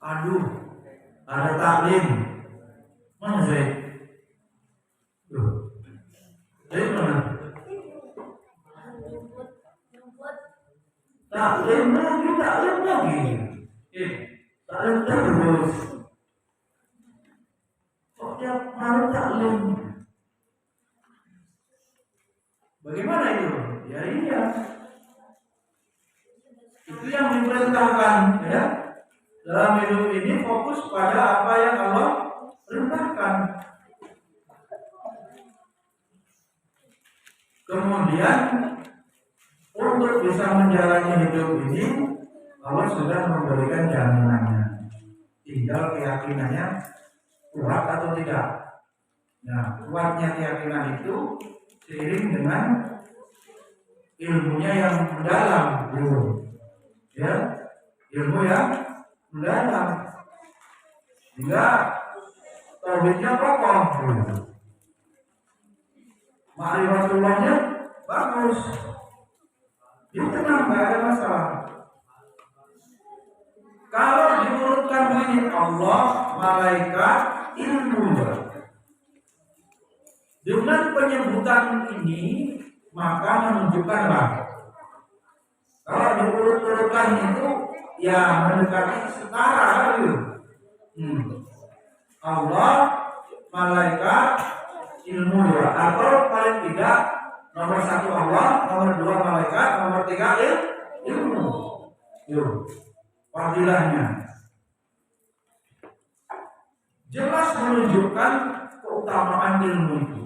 Aduh, ada taklim. Mana saya? Saya mana? Taklim lagi. Taklim terus. Kok tiap hari taklim? Bagaimana itu? Ya iya. Itu yang diperintahkan, ya. Dalam hidup ini fokus pada apa yang Allah perintahkan. Kemudian untuk bisa menjalani hidup ini Allah sudah memberikan jaminannya. Tinggal keyakinannya kuat atau tidak. Nah, kuatnya keyakinan itu seiring dengan ilmunya yang mendalam, ya, ilmu yang mendalam. Jika tauhidnya kokoh, ma'rifatullahnya bagus, itu tenang, nggak ada masalah. Kalau diurutkan begini, Allah, malaikat, ilmu. Dengan penyebutan ini maka menunjukkanlah kalau diurut-urutkan itu ya mendekati setara itu. Allah, malaikat, ilmu ya. Atau paling tidak nomor 1 Allah, nomor 2 malaikat, nomor 3 ilmu. Fadilahnya jelas menunjukkan keutamaan ilmu itu.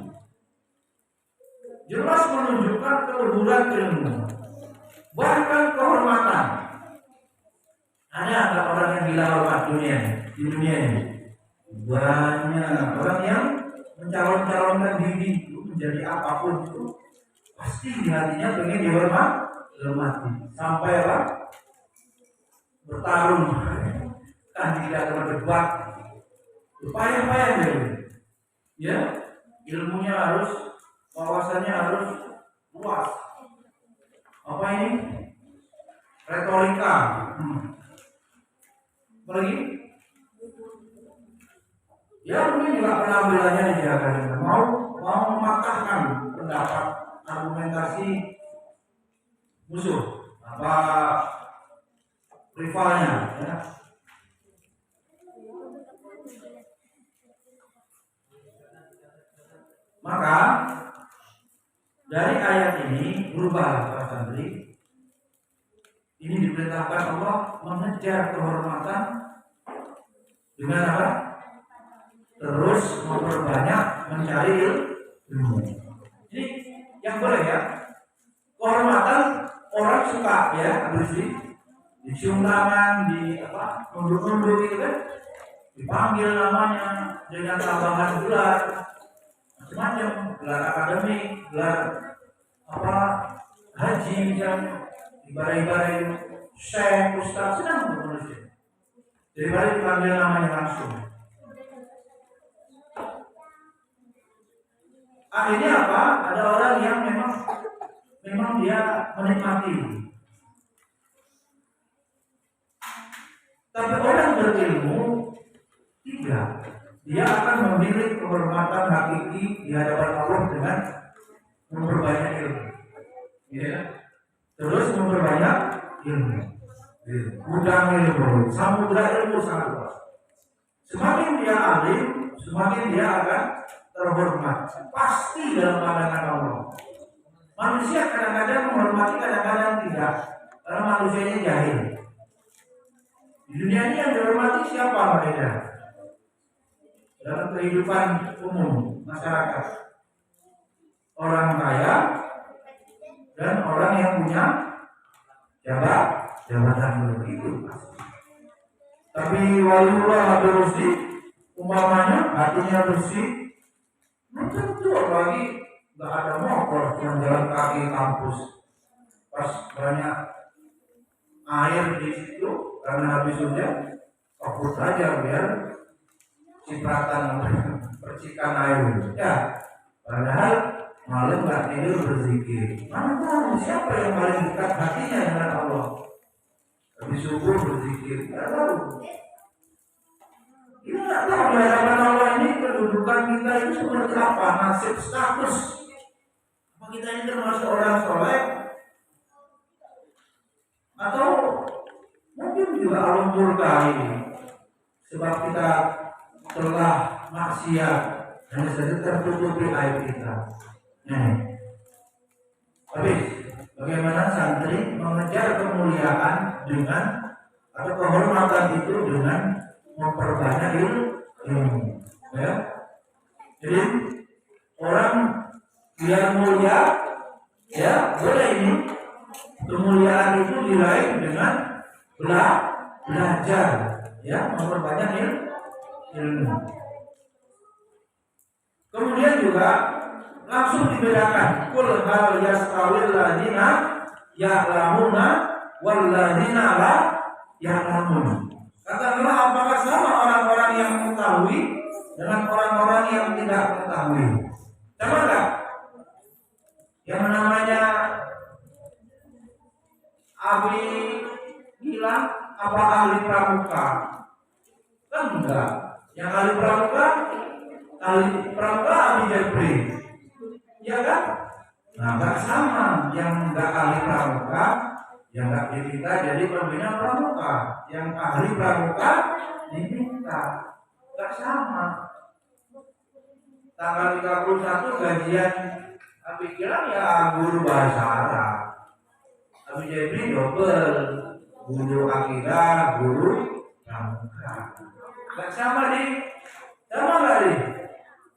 Jelas menunjukkan keluhuran ilmu, bahkan kehormatan. Ada orang yang gila hormat di dunia ini. Banyak orang yang mencalon-calonkan diri itu menjadi apapun itu pasti di hatinya pengen dihormati. Sampailah bertarung kandidat berdebat, upaya-upaya ya, ilmunya harus, wawasannya harus luas. Apa ini? Retorika. Lagi? Ya mungkin juga penampilannya dijaga. Mau mematahkan pendapat argumentasi musuh, apa rivalnya, ya. Maka dari ayat ini berubah para santri. Ini diperintahkan Allah mengejar kehormatan dengan apa? Terus memperbanyak mencari ilmu. Jadi yang boleh ya, kehormatan orang suka ya, habis dicium tangan, nunduk-nunduk gitu kan, dipanggil namanya dengan tambahan gelar macam-macam, gelar akademik, gelar haji misalnya, ibadah-ibadah syekh, ustaz, senang untuk manusia daripada dipanggil namanya langsung. Akhirnya apa? Ada orang yang memang dia menikmati. Tapi orang berilmu tidak. Dia akan memilih kehormatan hakiki di hadapan Allah dengan memperbanyak ilmu. Ya. Terus memperbanyak ilmu. Gudang ilmu, samudra ilmu sangat luas. Semakin dia alim, semakin dia akan terhormat. Pasti dalam pandangan Allah. Manusia kadang-kadang menghormati, kadang-kadang tidak, karena manusianya jahil. Di dunia ini yang dihormati siapa mereka? Dalam kehidupan umum masyarakat, orang kaya dan orang yang punya jabatan begitu. Tapi waliullah hati bersih, umpamanya hatinya bersih, tentu lagi nggak ada motor, cuma jalan kaki kampus. Pas banyak air di situ karena habis hujan, fokus aja biar cipratan percikan air. Ya, padahal malam nggak tidur berzikir. Mana tahu siapa yang paling dekat hatinya dengan Allah? Habis subuh berzikir, nggak tahu. Kita nggak tahu di hadapan Allah ini kedudukan kita itu seperti apa, nasib, status. Apa kita ini termasuk orang soleh? Atau mungkin juga Allah murkai sebab kita telah maksiat, hanya saja tertutupi aib kita. Tapi bagaimana santri mengejar kemuliaan dengan atau kehormatan itu dengan memperbanyak ilmu, ya. Jadi orang biar mulia, ya boleh ini kemuliaan itu diraih dengan belajar, ya, memperbanyak ilmu. Kemudian juga langsung dibedakan, kul hal yastawil ladina ya'lamuna wal ladina la ya'lamun. Katakanlah, apakah sama orang-orang yang mengetahui dengan orang-orang yang tidak mengetahui? Sama enggak? Yang namanya Abi bilang apa ahli pramuka? Kan enggak. Yang ahli pramuka Abi Jepri, ya kan? Nah, enggak sama. Yang enggak ahli pramuka, yang enggak diminta jadi pembina pramuka. Yang ahli pramuka diminta. Enggak sama. Tanggal 31 gajian Abi bilang ya guru bahasa Arab. Abi Jepri double, guru akidah, guru pramuka. Enggak sama sama enggak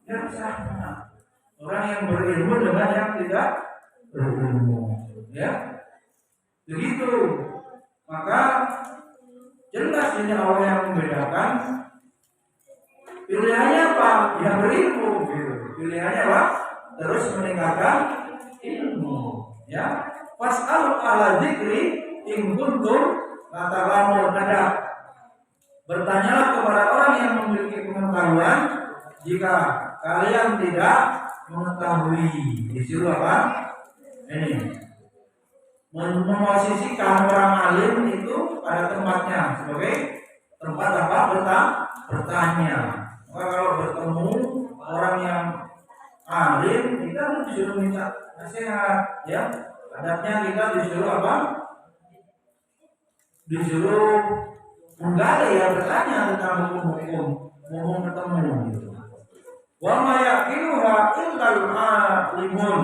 yang sama. Orang yang berilmu dengan yang tidak berilmu, ya begitu. Maka jelas ini Allah yang membedakan. Pilihannya apa? Yang berilmu, gitu. Pilihannya apa? Terus meningkatkan ilmu, ya. Fas'alu ala dzikri in kuntum la ta'lamun. Bertanyalah kepada orang yang memiliki pengetahuan jika kalian tidak mengetahui. Disuruh apa? Ini memosisikan orang alim itu pada tempatnya sebagai tempat apa? Bertanya. Maka kalau bertemu orang yang alim, kita disuruh minta nasihat, ya. Adabnya kita disuruh apa? Disuruh menggali, ya, bertanya tentang hukum-hukum, ngomong ketemu gitu. Wa ma yaqiluha illal alimun.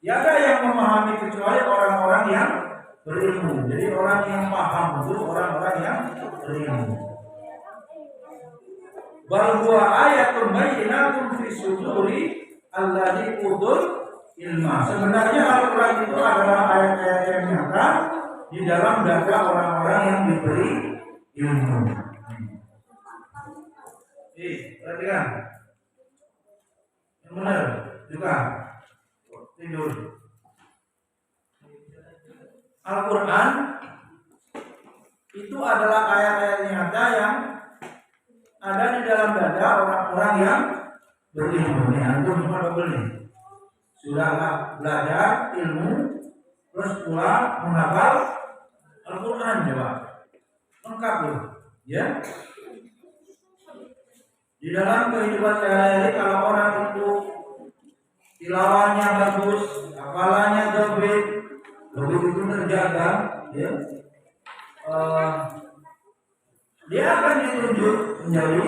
Ya, ada yang memahami kecuali orang-orang yang berilmu. Jadi orang yang paham itu orang-orang yang berilmu. Bal huwa ayatun bayyinatun fi suduri allazi utul ilma. Sebenarnya Al-Qur'an itu adalah ayat-ayat yang nyata di dalam dada orang-orang yang diberi ilmu. Perhatikan. Yang benar juga tidur. Al-Quran itu adalah ayat-ayat nyata yang ada di dalam dada orang-orang yang berilmu. Nih, antum semua double nih. Sudah belajar ilmu, terus pula menghafal Al-Quran, coba lengkap loh, ya. Di dalam kehidupan sehari-hari, kalau orang itu tilawahnya bagus, hafalannya dobit itu terjaga, ya, dia akan ditunjuk menjadi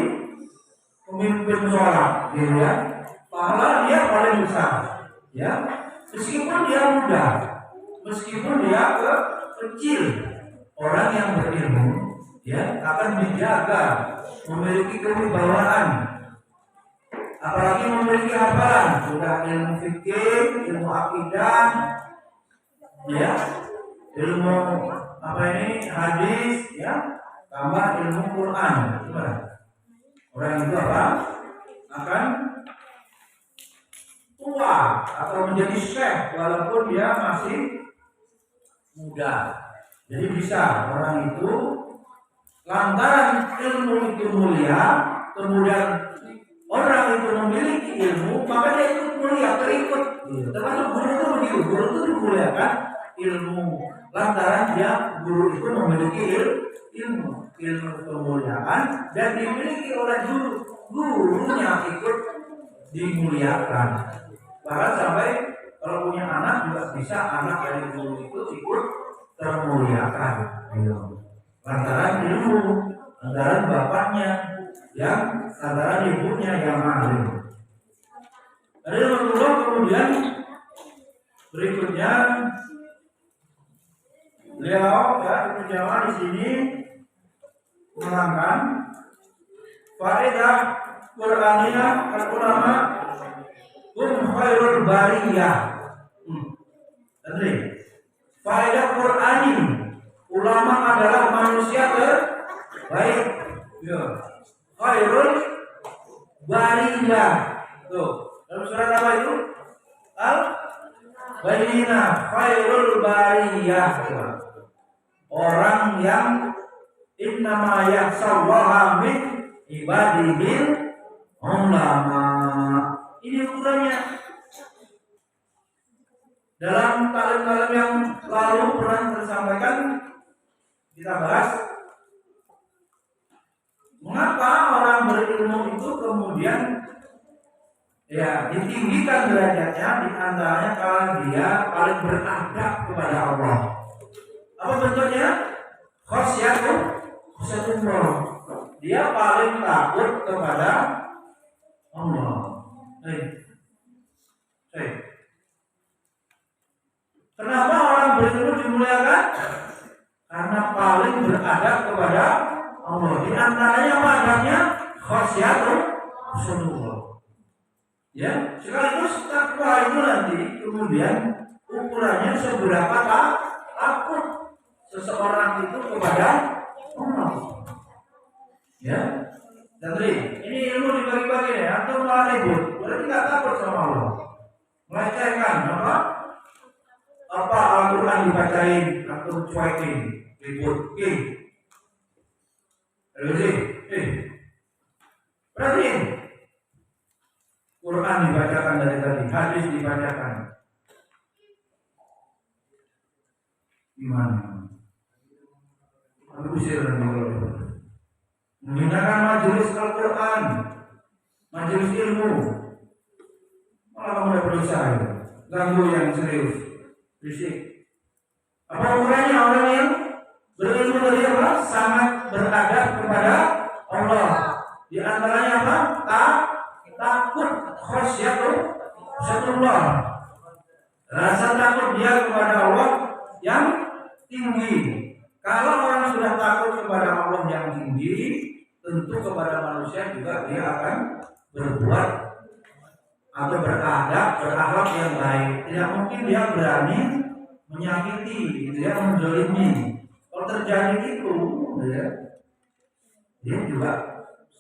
pemimpin sholat, gitu ya. Pahala dia paling besar, ya. Meskipun dia muda, meskipun dia kecil, orang yang berilmu, ya, akan dijaga, memiliki kewibawaan, apalagi memiliki hafalan, sudah ilmu fikih, ilmu akidah, ya, ilmu apa ini hadis, ya, tambah ilmu Quran. Orang itu apa? Akan tua atau menjadi syekh walaupun dia masih muda. Jadi bisa orang itu lantaran ilmu itu mulia, kemudian orang itu memiliki ilmu, maka dia itu mulia, terikut. Termasuk guru itu begitu, guru itu dimuliakan, ilmu lantaran dia guru itu memiliki ilmu kemuliaan dan dimiliki oleh gurunya ikut dimuliakan. Bahkan sampai kalau punya anak juga bisa anak dari guru itu ikut termuliakan. Lantaran ilmu, lantaran bapaknya yang, lantaran ibunya yang alim. Ada yang kemudian berikutnya beliau ya Ibnu Jamal di sini menerangkan faedah Qur'aniyah al-ulama hum khairul bariyah. Tadi faedah Qur'ani, ulama adalah manusia terbaik. Ya. Khairul bariyah. Tuh, dalam surat apa itu? Al-Bayyinah, khairul bariyah. Orang yang innama yakhshallaha min ibadihil ulama. Ini ukurannya. Dalam taklim-taklim yang lalu pernah tersampaikan, kita bahas mengapa orang berilmu itu kemudian ya ditinggikan derajatnya, di antaranya kalau dia paling beradab kepada Allah. Apa bentuknya? Khasyatullah. Dia paling takut kepada Allah. Kenapa orang berilmu dimuliakan? Karena paling beradab kepada Allah. Di antaranya apa adabnya? Khasyatullah. Ya, sekaligus takwa itu nanti kemudian ukurannya seberapa takut seseorang itu kepada Allah. Ya, jadi ini ilmu dibagi-bagi ya, atau malah ribut. Berarti nggak takut sama Allah. Melecehkan apa Al-Quran dibacain atau cuekin, ribut, berarti Quran dibacakan dari tadi, hadis dibacakan. Gimana? Aku usir nanti kalau menggunakan majelis Al-Quran, majelis ilmu, malah kamu udah berusaha ganggu yang serius, berisik. Apa ukurannya orang yang berilmu dari apa? Sangat beradab kepada Allah. Di antaranya apa? Takut khasyatullah. Rasa takut dia kepada Allah yang tinggi. Kalau orang sudah takut kepada Allah yang tinggi, tentu kepada manusia juga dia akan berbuat atau beradab, berakhlak yang baik. Tidak mungkin dia berani menyakiti, dia menzalimi. Kalau terjadi itu, dia juga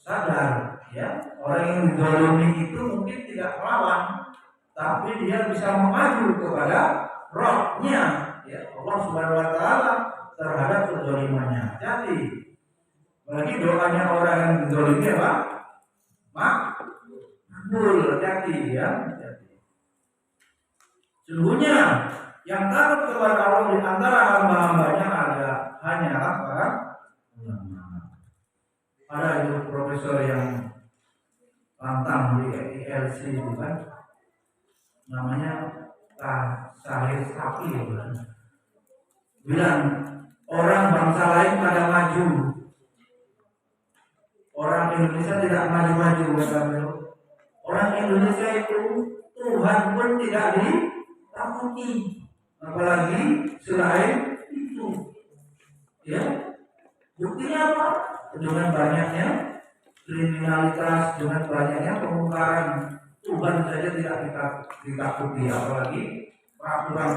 sadar, ya orang yang dizalimi itu mungkin tidak melawan, tapi dia bisa mengadu kepada Rohnya, ya Allah Subhanahu Wa Taala terhadap kezalimannya. Jadi, bagi doanya orang yang dizalimi apa? Makbul, jadi ya. Sungguhnya yang takut kepada Allah di antara hamba-hambanya hanya para ulama. Ada itu profesor yang lantang di ILC itu kan, namanya Sahir Sapi bilang orang bangsa lain pada maju, orang Indonesia tidak maju-maju. Orang Indonesia itu Tuhan pun tidak ditakuti, apalagi selain itu. Ya, buktinya apa? Dengan banyaknya kriminalitas, dengan banyaknya pemungkaran, Tuhan saja tidak ditakuti, apalagi peraturan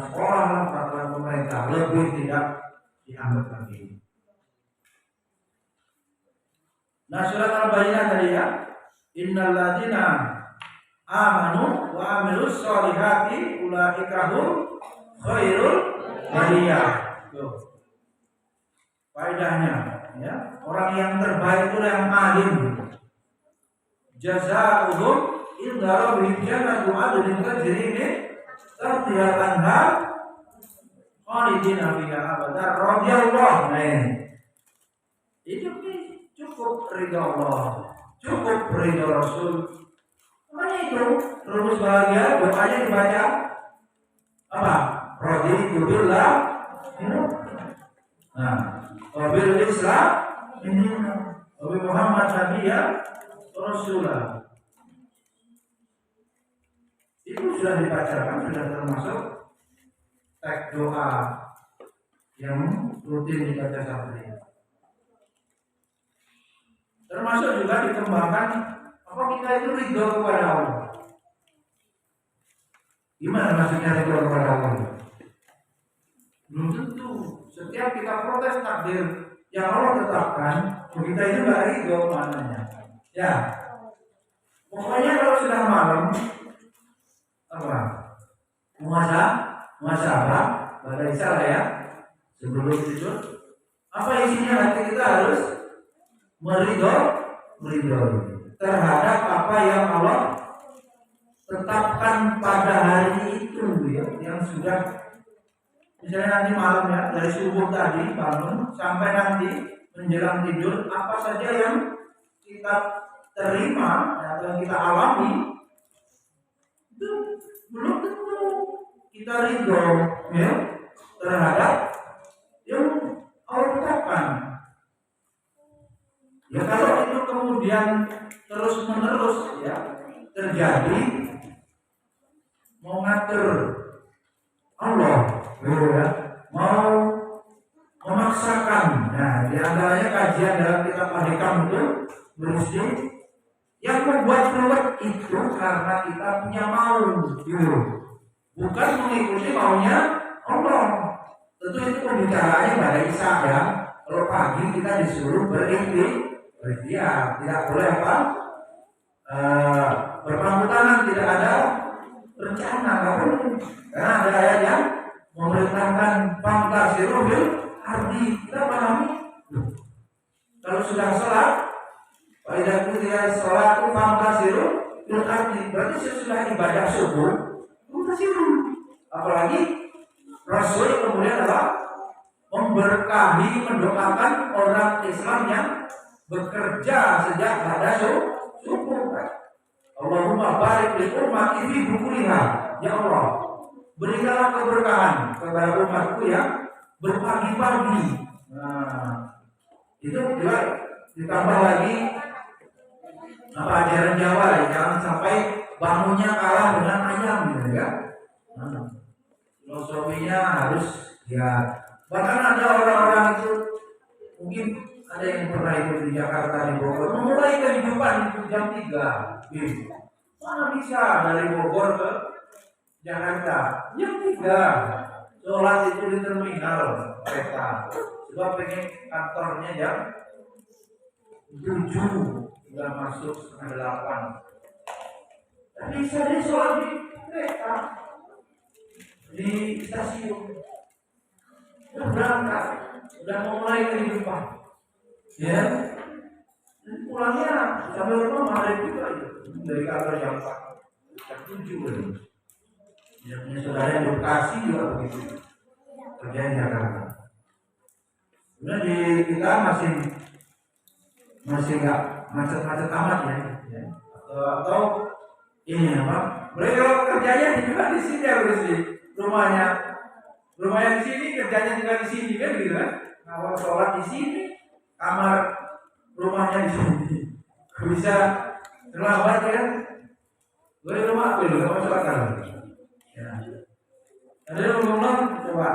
sekolah, peraturan pemerintah lebih tidak dianggap lagi. Nah, surat Al-Bayyinah tadi ya, innal ladzina amanu wa amilus sholihati ulaika hum khairul bariyah. Faedahnya ya, orang yang terbaik itu yang alim. Jazaa'uhum inda rabbihim jannatu 'adnin tajri min tahtiha al-anhar khalidina fiha abada radhiyallahu. Nah itu cukup ridha Allah, cukup ridha Rasul. Makanya itu rumus bahagia doanya dibaca apa? Raditu billah. Nah, wabil Islam ini wabil Muhammad Nabiya Rasulullah. Itu sudah dibacakan, sudah termasuk teks doa yang rutin dibaca santri. Termasuk juga dikembangkan apa kita itu ridho kepada Allah. Gimana maksudnya ridho kepada Allah? Belum tentu. Setiap kita protes takdir yang Allah tetapkan, kita itu nggak ridho maknanya. Ya, pokoknya kalau sudah malam apa? Muhasabah pada isya ya, sebelum tidur. Apa isinya hati kita harus meridho terhadap apa yang Allah tetapkan pada hari itu ya, yang sudah misalnya nanti malam ya, dari subuh tadi bangun sampai nanti menjelang tidur, apa saja yang kita terima atau yang kita alami itu belum tentu kita ridho ya terhadap yang Allah tetapkan. Ya kalau itu kemudian terus menerus ya terjadi, mau ngatur Allah ya, mau memaksakan. Nah, di antaranya kajian dalam kitab Al-Hikam itu berisi yang membuat keluar itu karena kita punya mau, gitu. Bukan mengikuti maunya Allah. Tentu itu pembicaraannya pada Isa ya. Kalau pagi kita disuruh berikhtiar, tidak boleh apa? Berpangku tangan, tidak ada rencana, nggak boleh. Karena ada ayat yang memerintahkan fantasiru bil ardi. Kita pahami. Kalau sudah sholat, pada ketika sholat itu fantasiru bil ardi, berarti sesudah ibadah subuh fantasiru. Apalagi Rasul kemudian memberkahi, mendoakan orang Islam yang bekerja sejak pada subuh. Allahumma barik li ummati fi bukuriha. Ya Allah, berikanlah keberkahan kepada umatku yang berpagi-pagi. Nah, itu juga ditambah lagi apa ajaran Jawa ya, jangan sampai bangunnya kalah dengan ayam gitu ya. Nah, filosofinya harus ya. Bahkan ada orang-orang itu mungkin ada yang pernah ikut di Jakarta, di Bogor, memulai kehidupan itu jam 3 gitu. Mana bisa dari Bogor ke Jakarta jam 3 sholat itu di terminal kereta, sebab pengen kantornya jam 7 sudah masuk setengah 8. Dan bisa dia sholat di kereta, di stasiun, udah berangkat, udah mulai kehidupan ya. Dan pulangnya sampai rumah maghrib juga ya. Dari kantor jam 4 jam 7 ya. Punya saudara yang di Bekasi juga begitu, kerja di Jakarta. Kemudian di kita masih nggak macet-macet amat ya. Atau ini apa? Mereka kalau kerjanya juga di sini harus di rumahnya di sini, kerjanya juga di sini kan gitu kan. Kalau sholat di sini, kamar rumahnya di sini, bisa terlambat kan? Gue di rumah aku juga mau sholat kan? Ya. Ada yang ngomong coba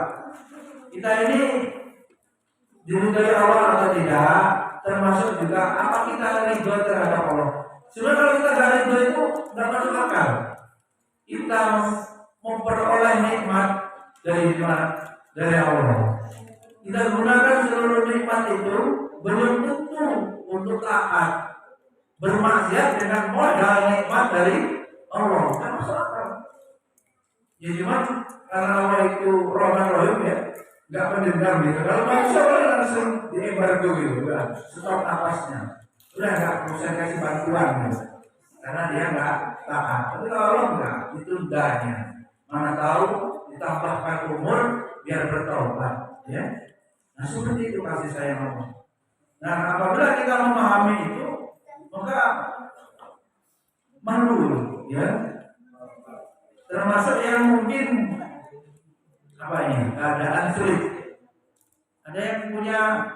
kita ini diridhoi Allah atau tidak, termasuk juga apa kita ridho terhadap Allah. Sebenarnya kalau kita gak ridho itu nggak masuk akal. Kita memperoleh nikmat dari mana? Dari Allah. Kita gunakan seluruh nikmat itu belum tentu untuk taat, bermaksiat dengan modal nikmat dari Allah. Kan masuk akal. Ya cuma karena Allah itu Rahman Rahim ya, nggak pendendam gitu. Kalau manusia boleh langsung diembargo gitu, udah stop napasnya, udah nggak usah kasih bantuan gitu. Karena dia nggak taat. Tapi kalau Allah nggak, ditundanya. Mana tahu ditambahkan umur biar bertobat, ya. Nah, seperti itu kasih sayang Allah. Nah, apabila kita memahami itu, maka malu, ya. Termasuk yang mungkin apa ini? Keadaan sulit. Ada yang punya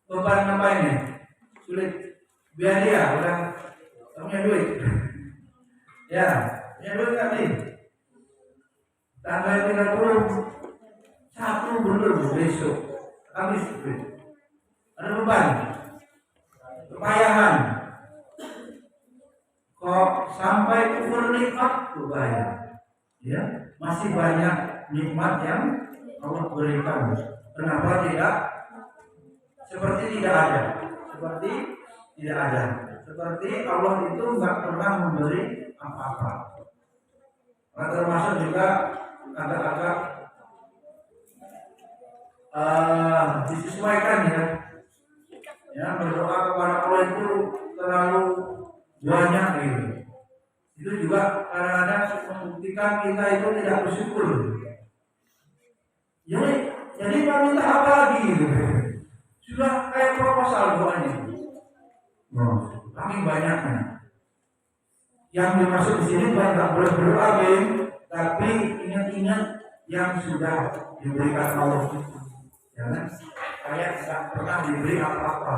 beban apa ini? Sulit. Biar dia orang punya duit. Ya, punya duit kan nih? Tanggal 31 belum besok habis duit. Ada beban, kepayahan. Kok sampai kufur nikmat bayar? Ya, masih banyak nikmat yang Allah berikan. Kenapa tidak seperti tidak ada? Seperti tidak ada. Seperti Allah itu nggak pernah memberi apa-apa. Termasuk juga agak-agak disesuaikan ya. Ya, berdoa kepada Allah itu terlalu banyak gitu. Itu juga kadang-kadang membuktikan kita itu tidak bersyukur. Jadi mau minta apa lagi gitu. Sudah kayak proposal doanya. Kami banyaknya. Yang dimaksud di sini bukan tak boleh berdoa, tapi ingat-ingat yang sudah diberikan Allah. Ya kan? Kayak tidak pernah diberi apa-apa.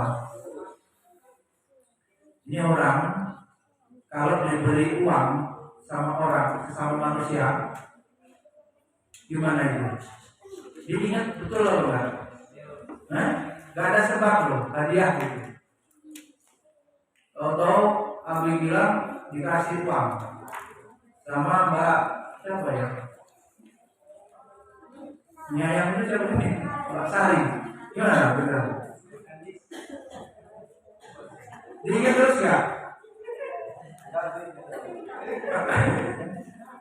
Ini orang kalau diberi uang sama orang, sama manusia, gimana itu? Diingat betul loh kan? Gak ada sebab loh, hadiah gitu. Tahu Abi bilang dikasih uang sama Mbak siapa ya? Nyayang itu siapa nih? Mbak Sari. Gimana benar? Diingat terus gak?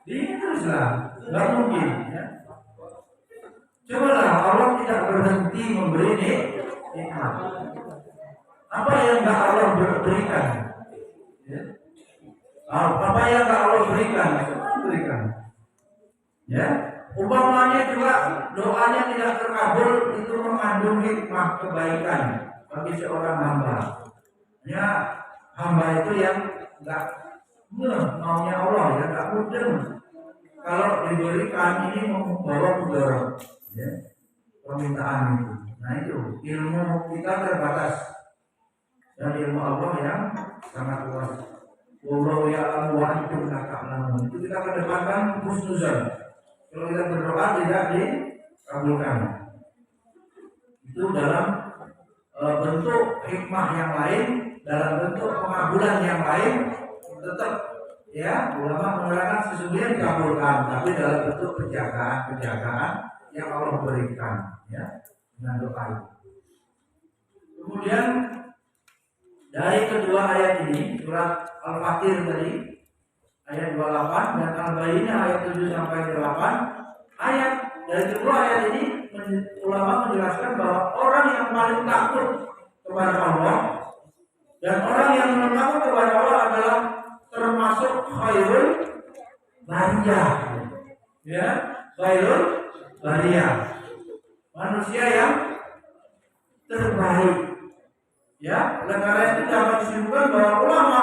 Diingat terus lah, gak mungkin ya. Cobalah Allah tidak berhenti memberi nikmat. Apa yang gak Allah berikan? Ya. Apa yang gak Allah berikan? Berikan. Ya. Umpamanya juga doanya tidak terkabul, itu mengandung hikmah kebaikan bagi seorang hamba. Ya, hamba itu yang nggak maunya Allah, ya nggak mudeng. Kalau diberikan ini membawa mudarat, ya, permintaan itu. Nah itu ilmu kita terbatas dan ilmu Allah yang sangat luas. Wallahu ya'lamu wa antum la ta'lamun. Itu kita kedepankan husnuzan. Kalau kita berdoa tidak dikabulkan. Itu dalam bentuk hikmah yang lain, dalam bentuk pengabulan yang lain, tetap ya ulama mengatakan sesungguhnya dikabulkan, tapi dalam bentuk penjagaan yang Allah berikan, ya, dengan doa itu. Kemudian dari kedua ayat ini, surat Al-Fatir tadi ayat 28 dan Al-Bayyinah ayat 7 sampai 8, ayat dari kedua ayat ini ulama menjelaskan bahwa orang yang paling takut kepada Allah dan orang yang takut kepada Allah adalah termasuk khairul bariyah, ya, khairul bariyah, manusia yang terbaik, ya. Oleh karena itu dapat disimpulkan bahwa ulama,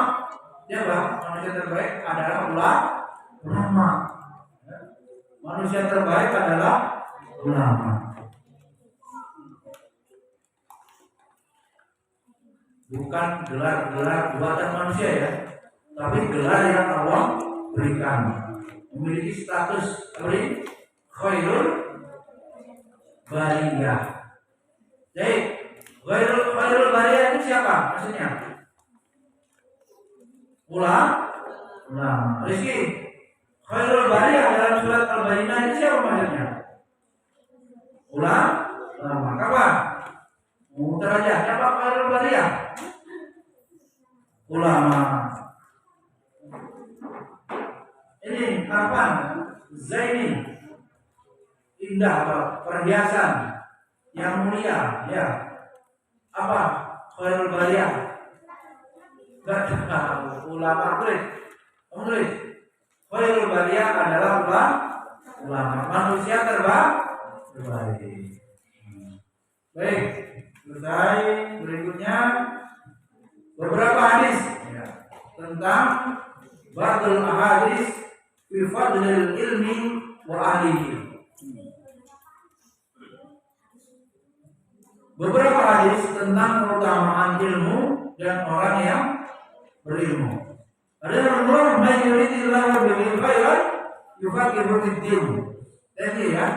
ya bang, manusia terbaik adalah ulama. Manusia terbaik adalah ulama. Bukan gelar-gelar buatan manusia ya, tapi gelar yang Allah berikan. Memiliki status khairul bariyah. Jadi khairul bariyah itu siapa maksudnya? Ulama. Rizki, khairul bariyah dalam surat Al-Bayyinah itu siapa maksudnya? Ulama. Kapan? Muter aja. Siapa khairul bariyah? Ulama. Ini kapan? Zaini, indah, perhiasan yang mulia, ya. Apa khairul bariyah? Gak tahu. Ulama tulis. Khairul bariyah adalah ulama, manusia terbaik. Baik, selesai. Berikutnya beberapa hadis ya, tentang ba'dul ahadis fi fadlil ilmi wa ahlihi. Beberapa hadis tentang keutamaan ilmu dan orang yang berilmu. Ada yang Allah mayyuridillahu bihi khairan yufaqihu fid din. Jadi ya,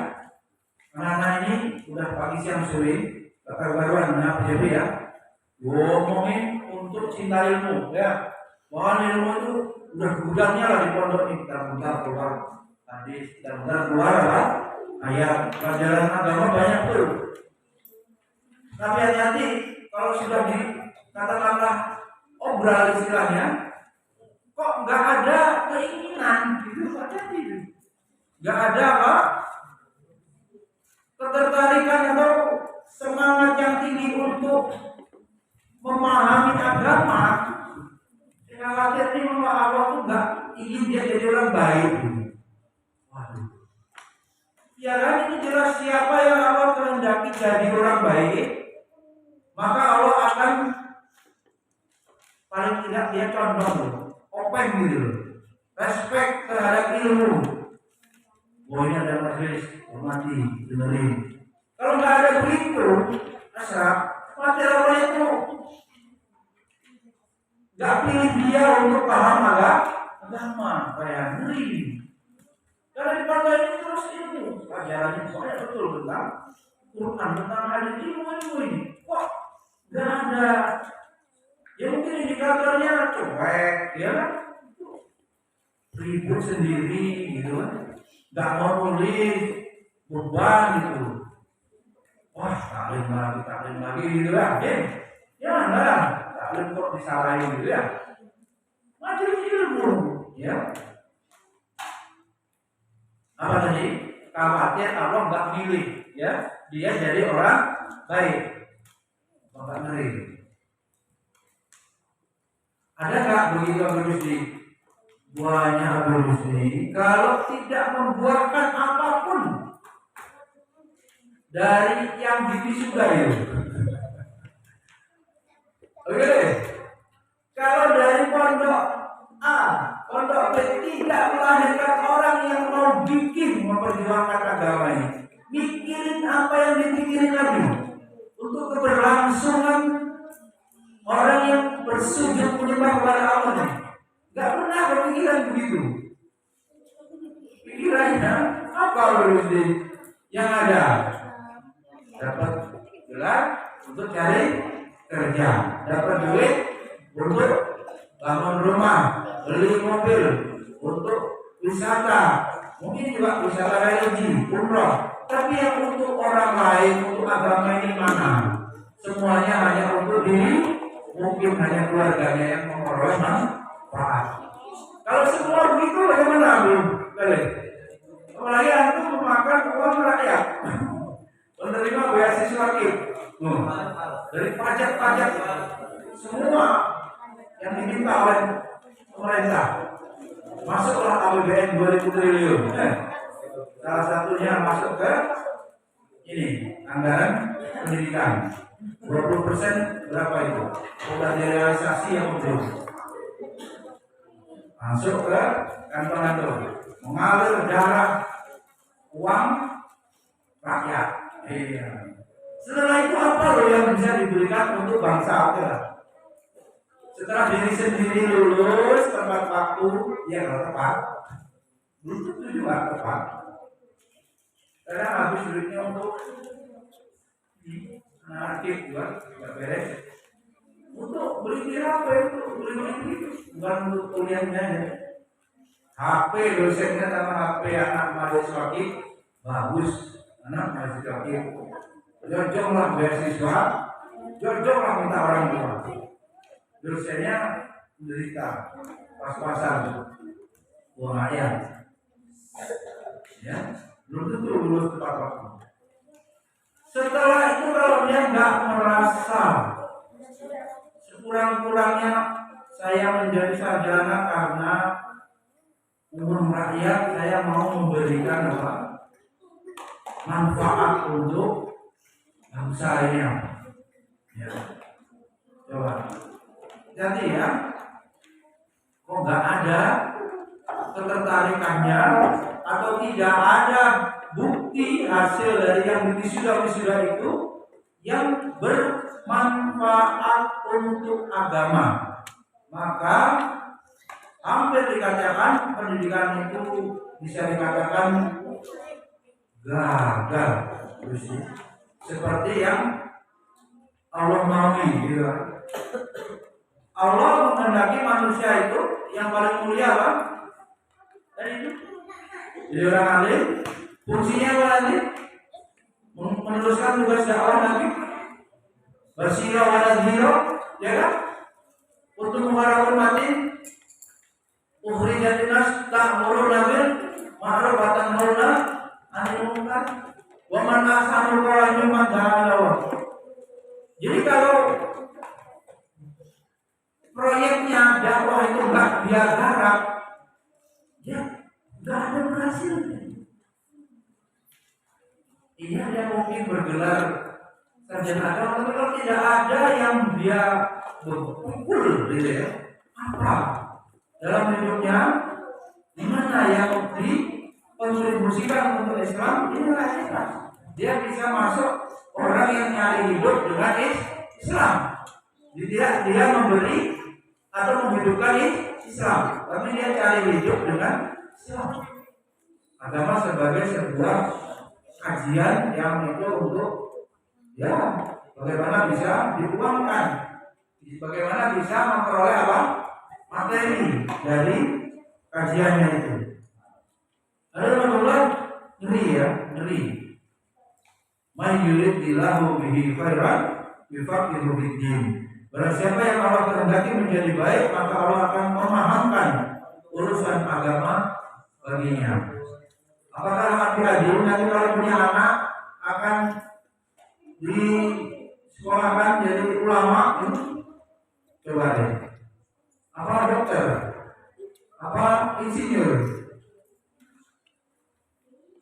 anak-anak ini udah pagi siang sore kata baruan jadi ya, ngomongin untuk cinta ilmu ya. Bahwa ilmu itu udah gudangnya lah di pondok ini, kita keluar hadis, kita keluar lah ayat pelajaran agama banyak tuh. Tapi hati-hati kalau sudah dikatakanlah obral istilahnya, kok nggak ada keinginan gitu, hati-hati. Nggak ada apa ketertarikan atau semangat yang tinggi untuk memahami agama. Yang hati-hati bahwa Allah tuh nggak ingin dia jadi orang baik. Waduh. Ya kan ini jelas siapa yang Allah kehendaki jadi orang baik, maka Allah akan paling tidak dia condong, open gitu, respect terhadap ilmu. Oh ini ada majelis, hormati, dengerin. Kalau nggak ada begitu, asal materi Allah itu nggak pilih dia untuk paham agama, kayak ngeri. Karena di bangga ini terus ilmu, pelajarannya banyak betul tentang Quran, tentang hadis ilmu ini. Kok nggak ada? Ya mungkin indikatornya cuek, ya kan? Ribut sendiri, gitu kan? Nggak mau nulis, beban gitu. Wah, taklim lagi gitu kan? Ya enggak, taklim kok disalahin gitu ya? Majelis ilmu, ya. Apa tadi? Khawatir Allah nggak milih, ya? Dia jadi orang baik, nggak ngeri. Ada nggak begitu Abu Rusdi? Buahnya Abu Rusdi kalau tidak membuahkan apapun dari yang disukai. Oke, kalau dari pondok A, pondok B tidak melahirkan orang yang mau bikin memperjuangkan agama ini, mikirin apa yang dipikirin lagi untuk keberlangsungan orang yang bersujud menyembah kepada Allah ini. Gak pernah berpikiran begitu. Pikirannya apa Rusdi? Yang ada dapat gelar untuk cari kerja, dapat duit untuk bangun rumah, beli mobil, untuk wisata, mungkin juga wisata religi, umroh. Tapi yang untuk orang lain, untuk agama ini mana? Semuanya hanya untuk diri, mungkin hanya keluarganya yang memperoleh manfaat. Kalau semua begitu bagaimana Bu? Apalagi antum memakan uang rakyat, menerima beasiswa dari pajak-pajak semua yang diminta oleh pemerintah. Masuklah APBN 2000 triliun. Salah satunya masuk ke ini anggaran pendidikan. 20% berapa itu? Sudah direalisasi yang belum. Masuk ke kantong-kantong, mengalir darah uang rakyat. Setelah itu apa loh yang bisa diberikan untuk bangsa akhirat? Setelah diri sendiri lulus tepat waktu, ya kalau tepat, belum tentu juga tepat. Kadang habis duitnya untuk anarkis juga nggak beres. Untuk beli HP, untuk beli ini, bukan untuk kuliahnya ya. HP dosennya sama HP anak mahasiswa bagus, anak mahasiswa jojoklah beasiswa, jojoklah minta orang tua. Dosennya menderita pas-pasan uang rakyat, ya belum tentu lulus tepat waktu. Setelah itu kalau dia nggak merasa sekurang-kurangnya saya menjadi sarjana karena umum rakyat, saya mau memberikan apa? manfaat untuk bangsanya. Ya. Coba. Jadi ya, kok nggak ada ketertarikannya atau tidak ada bukti hasil dari yang wisuda itu yang bermanfaat untuk agama, maka hampir dikatakan pendidikan itu bisa dikatakan gagal. Seperti yang Allah maui, gitu. Allah menghendaki manusia itu yang paling mulia apa? Tadi itu jadi orang alim. Fungsinya apa nanti? Meneruskan tugas dakwah Nabi. Bersirah wala ziro, ya kan? Untuk mengharapkan mati. Ukhrijatin nas ta'muruna bil ma'ruf wa tanhauna 'anil munkar wa man ahsanu qawlan mimman da'a ila Allah. Jadi kalau proyeknya dakwah itu enggak dia garap, ya enggak ada berhasilnya. Iya, dia mungkin bergelar sarjana agama, tapi kalau tidak ada yang dia berkumpul, gitu ya, apa dalam hidupnya, di mana yang dikontribusikan untuk Islam, ini Islam. Dia bisa masuk orang yang nyari hidup dengan Islam. Tidak dia memberi atau menghidupkan Islam, tapi dia cari hidup dengan Islam. Agama sebagai sebuah kajian yang itu untuk ya bagaimana bisa diuangkan, bagaimana bisa memperoleh apa materi dari kajiannya itu. Ada teman-teman ngeri ya, ngeri. Man yuridillahu bihi khairan yufaqihu fid-din. Barang siapa yang Allah kehendaki menjadi baik, maka Allah akan memahamkan urusan agama baginya. Apakah adik-adik nanti kalau punya anak akan disekolahkan jadi ulama? Coba deh. Apa dokter? Apa insinyur?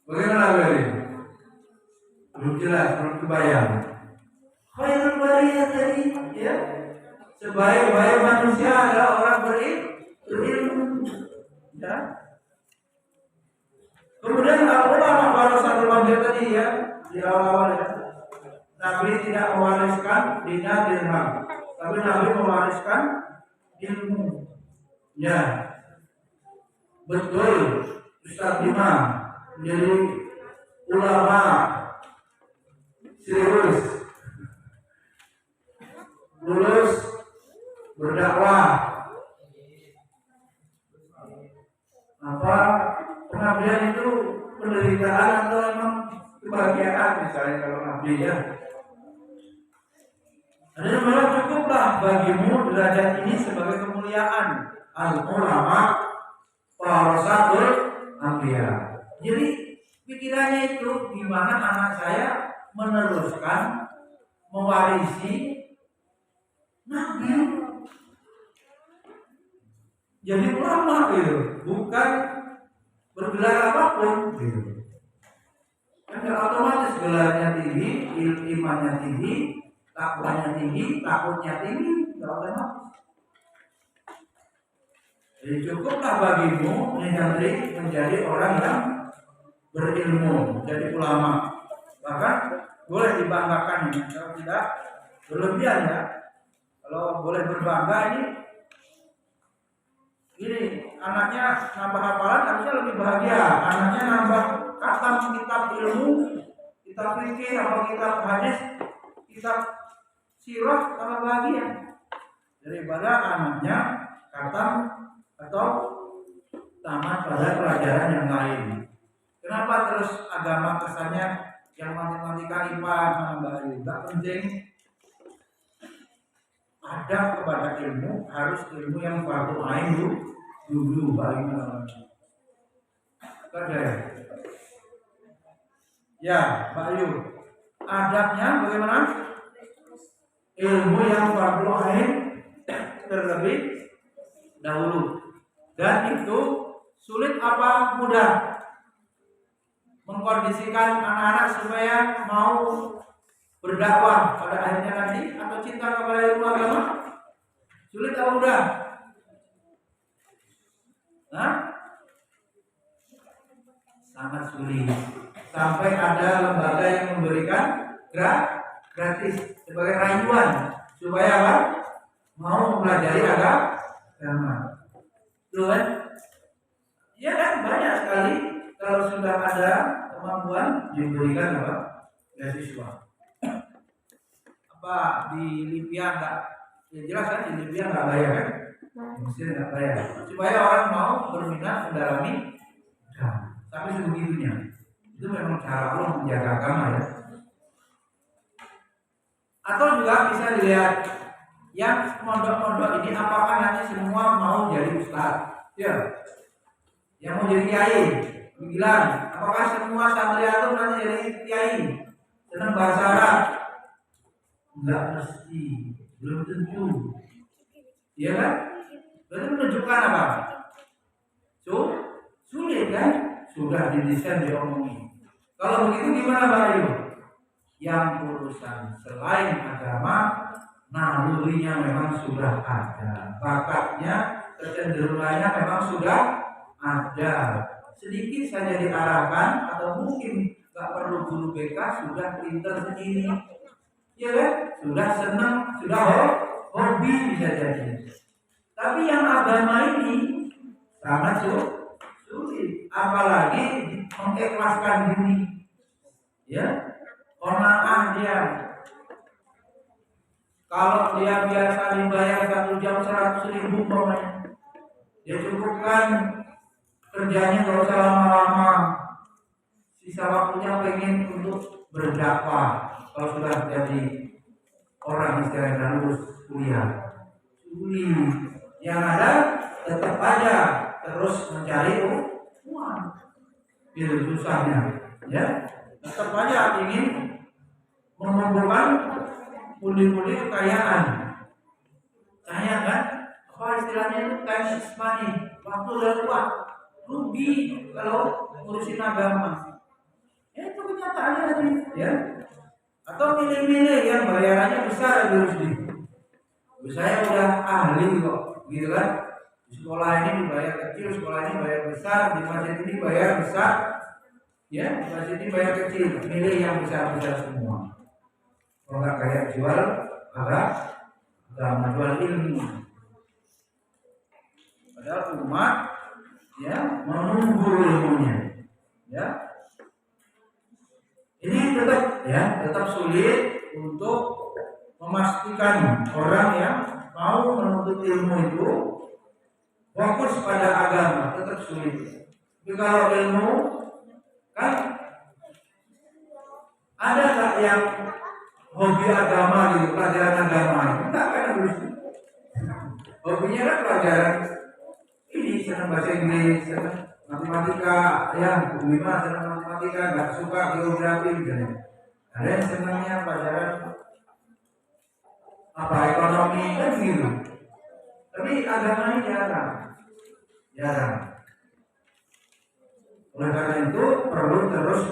Bagaimana ini? Belum jelas, belum kebayang. Khairul bariyah tadi, ya. Sebaik-baik manusia adalah orang berilmu. Ya. Kemudian ulama pada satu bangsa tadi ya, di awal-awal ya. Nabi tidak mewariskan dinar dirham, tapi Nabi mewariskan ilmu. Ya, betul. Ustaz Bima menjadi ulama serius, lulus berdakwah. Apa pengabdian itu penderitaan atau memang kebahagiaan, misalnya kalau abdi ya. Ada malah cukuplah bagimu derajat ini sebagai kemuliaan. Al-ulama warasatul anbiya. Jadi pikirannya itu gimana anak saya meneruskan, mewarisi Nabi. Jadi ulama gitu, bukan bergelar apapun gitu. Kan otomatis gelarnya tinggi, imannya tinggi, takwanya tinggi, takutnya tinggi, tidak otomatis. Jadi cukuplah bagimu menjadi orang yang berilmu, menjadi ulama. Bahkan boleh dibanggakan ini, kalau tidak berlebihan ya. Kalau boleh berbangga ini anaknya nambah hafalan, harusnya lebih bahagia. Anaknya nambah khatam kitab ilmu, kitab fikih atau kitab hadis, kitab sirah, tambah bahagia daripada anaknya khatam atau tamat pada pelajaran yang lain. Kenapa terus agama kesannya yang matematika IPA menambah tidak penting? Adab kepada ilmu harus ilmu yang fardu ain dulu bagi manusia. Kerja ya, Pak Ayu. Adabnya bagaimana? Ilmu yang fardu ain terlebih dahulu. Dan itu sulit apa mudah? mengkondisikan anak-anak supaya mau berdakwah pada akhirnya nanti, atau cinta kepada ilmu agama? Sulit atau mudah? Hah? Sangat sulit. Sampai ada lembaga yang memberikan gratis sebagai rayuan supaya apa? Mau mempelajari agama. Tuh kan? Ya kan, banyak sekali kalau sudah ada kemampuan diberikan apa? Beasiswa. Apa di Libya enggak? Ya jelas kan, di Libya enggak bayar kan? Mesir enggak bayar. Supaya orang mau berminat mendalami agama. Tapi sebegitunya. Itu memang cara Allah menjaga agama ya. Atau juga bisa dilihat yang mondok-mondok ini apakah nanti semua mau jadi ustaz? Ya. Yang mau jadi kiai, bilang apakah semua santriatul nanti jadi kiai? Senang bahasa Arab? Enggak mesti, belum tentu. Iya kan? Berarti menunjukkan apa? Sulit kan? Sudah didesain diomongin. Kalau begitu gimana Pak Ayu? Yang urusan selain agama, nalurinya memang sudah ada, bakatnya, kecenderungannya memang sudah ada. Sedikit saja diarahkan atau mungkin nggak perlu guru BK, sudah pintar sendiri, ya kan? Sudah senang, sudah hobi bisa jadi. Tapi yang agama ini sangat sulit, apalagi mengikhlaskan diri, ya, qanaah dia. Kalau dia biasa dibayar 1 jam 100.000 umpamanya, dia cukupkan kerjanya kalau usah lama-lama, sisa waktunya pengen untuk berdakwah. Kalau sudah jadi orang istilahnya lulus kuliah, sulit. Yang ada tetap aja terus mencari uang, itu susahnya, ya. Tetap aja ingin mengumpulkan pundi-pundi kekayaan. Kaya kan? Apa istilahnya itu, time is money, waktu dan uang. Rugi kalau ngurusin agama. Itu kenyataannya tadi, ya. Atau milih-milih yang bayarannya besar harus di. Saya udah ahli kok, gitu kan? Di sekolah ini dibayar kecil, sekolah ini bayar besar, di masjid ini bayar besar, ya, di masjid ini bayar kecil. Milih yang besar-besar semua. Kalau nggak kayak jual agama, jual ilmu. Padahal umat, ya, menunggu ilmunya, ya. Ini tetap sulit untuk memastikan orang yang mau menuntut ilmu itu fokus pada agama, tetap sulit. Tapi kalau ilmu kan ada tak yang hobi agama gitu, pelajaran agama? Enggak kan, harus hobinya kan pelajaran ini, senang bahasa Inggris, senang matematika, ya, lima senang matematika, nggak suka geografi misalnya. Ada yang senangnya pelajaran apa, ekonomi kan gitu. Tapi agama ini jarang. Oleh karena itu perlu terus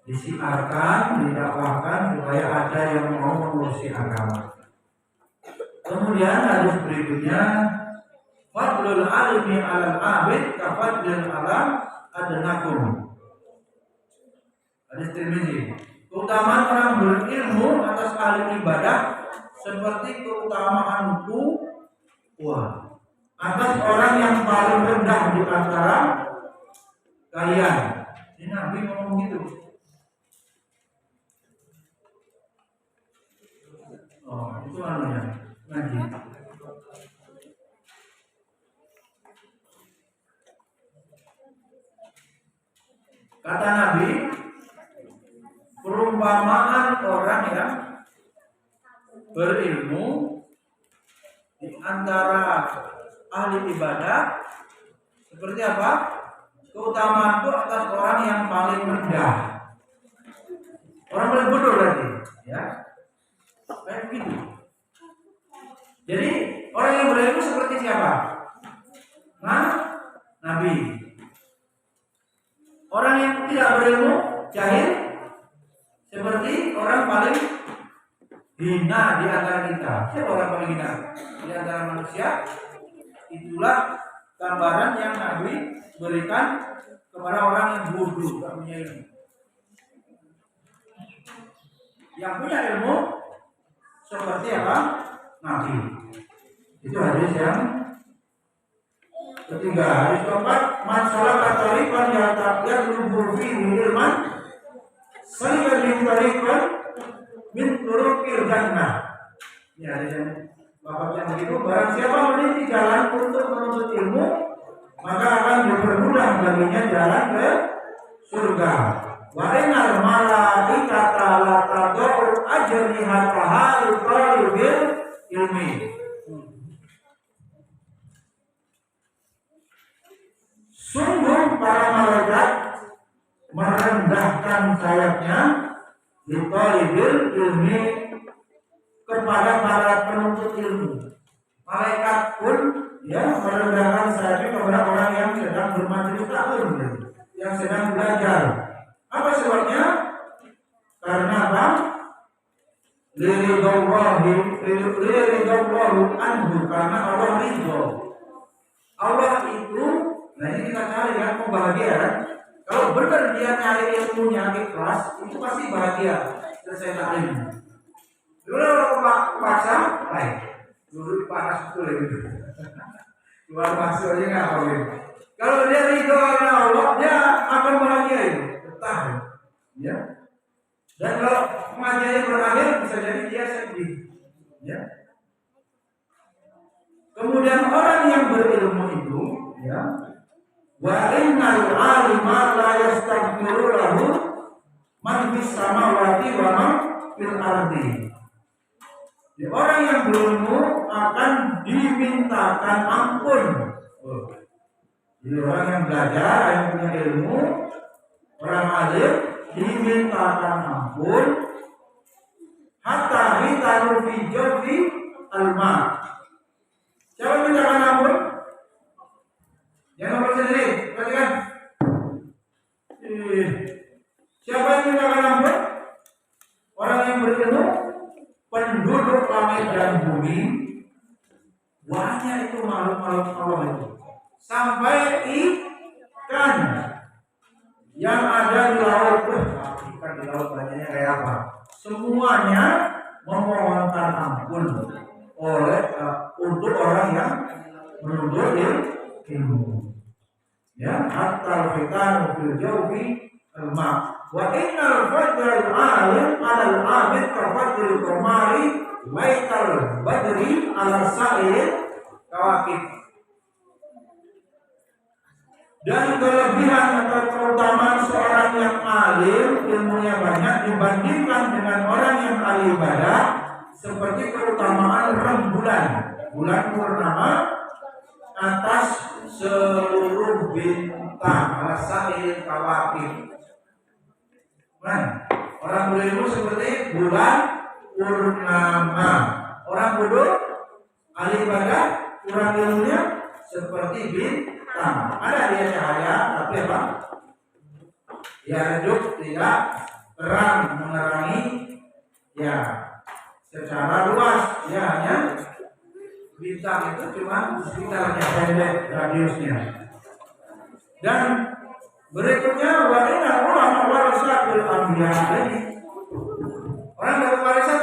disiarkan, didakwahkan supaya ada yang mau mengurusi agama. Kemudian hadis berikutnya, fadlul alimi 'alal 'abid kafadlil 'ala adnakum. Hadis Tirmizi. Keutamaan orang berilmu atas ahli ibadah seperti keutamaan buah atas orang yang paling rendah di antara kalian. Ini Nabi ngomong gitu. Oh, itu anunya ngaji. Kata Nabi, perumpamaan orang yang berilmu di antara ahli ibadah seperti apa? Keutamaanku atas orang yang paling rendah. Orang paling bodoh berarti, ya. Kayak begitu. Jadi orang yang berilmu seperti siapa? Nabi. Orang yang tidak berilmu, jahil, seperti orang paling hina di antara kita. Siapa orang paling hina di antara manusia? Itulah gambaran yang Nabi berikan kepada orang yang bodoh, tak punya ilmu. Yang punya ilmu seperti apa? Nabi. Itu hadis yang ketiga. Hadis keempat, man salaka tariqan yatlubu fihi ilman salika min tariqan min turuqil jannah. Ya, hadis yang bapak yang begitu, barang siapa meniti jalan untuk menuntut ilmu, maka akan dipermudah baginya jalan ke surga. Wa innal malaikata la tad'u ajnihataha li talibil ilmi. Sungguh para malaikat merendahkan sayapnya li talibil ilmi kepada para penuntut ilmu. Malaikat pun merendahkan sayapnya kepada orang yang sedang bermajelis taklim, yang sedang belajar. Apa sebabnya? Karena apa? Liridallahu anhu, karena Allah ridho. Allah itu, nah ini kita cari kan, mau bahagia kan? Kalau benar dia cari ilmunya ikhlas, itu pasti bahagia selesai taklim. Dulu orang paksa, baik. Dulu panas betul gitu. Luar masuk aja nggak apa gitu. Kalau dia ridho karena Allah, dia akan bahagia itu, betah, ya. Dan kalau pengajiannya berakhir, bisa jadi dia sedih, ya. Kemudian orang yang berilmu itu, ya, wa innal alima la yastaghfiru lahu man fis samawati wa man fil ardi. Ya, orang yang berilmu akan dimintakan ampun. Jadi orang yang belajar, yang punya ilmu, orang alim dimintakan ampun hatta hitaru fi jawfi alma. Siapa mintakan ampun? Jangan sendiri, perhatikan. Siapa yang mintakan ampun? Orang yang berilmu, penduduk langit dan bumi, banyak itu makhluk-makhluk Allah itu. Sampai ikan yang ada di laut, ikan di laut banyaknya kayak apa? Semuanya memohonkan ampun untuk orang yang menuntut ilmu. Ya, hatta fitan fil jawfi al-ma. Wa innal fadlal alim 'alal 'abid ka fadlil qamari laital badri 'ala sa'il kawakib. Dan kelebihan atau keutamaan seorang yang alim, ilmunya banyak dibandingkan dengan orang yang ahli ibadah, seperti keutamaan rembulan, bulan purnama atas seluruh bintang, alasail kawakib. Nah, orang berilmu seperti bulan purnama. Orang bodoh, ahli ibadah, kurang ilmunya seperti bintang. Ada dia cahaya, tapi apa? Ya redup, tidak terang menerangi, ya secara luas. Ya hanya bintang itu cuma sekitarnya, pendek radiusnya. Dan berikutnya wadina ulama warasatul anbiya. Orang dapat warisan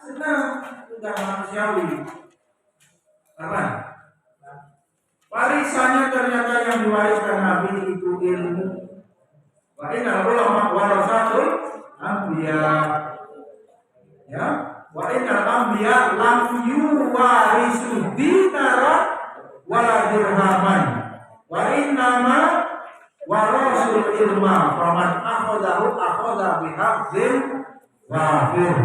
senang sudah manusiawi. Apa? Warisannya ternyata yang diwariskan Nabi itu ilmu. Wadina ulama warasatul anbiya. Ya, wadina anbiya lam yuwarisu dinara wala dirhaman. Wa innama warasul ilma faman akhadha bihaqzin wafir.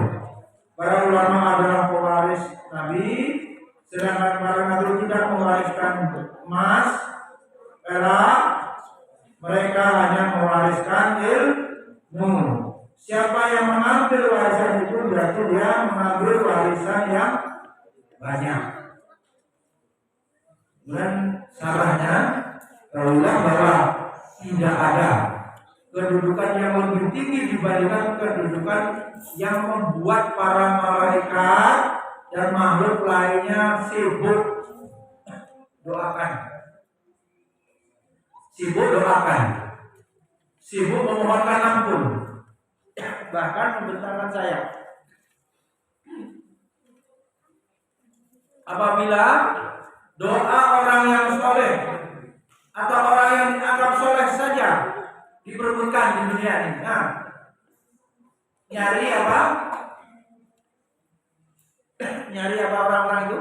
Para ulama adalah pewaris Nabi, sedangkan para nabi tidak mewariskan emas, perak, mereka hanya mewariskan ilmu. Siapa yang mengambil warisan itu berarti dia mengambil warisan yang banyak. Dan salahnya tahulah bahwa tidak ada kedudukan yang lebih tinggi dibandingkan kedudukan yang membuat para malaikat dan makhluk lainnya sibuk doakan, sibuk memohonkan ampun, bahkan membentangkan sayap. Apabila doa orang yang soleh atau orang yang dianggap soleh saja diperebutkan di dunia ini, nah, nyari apa? Nyari apa orang-orang itu?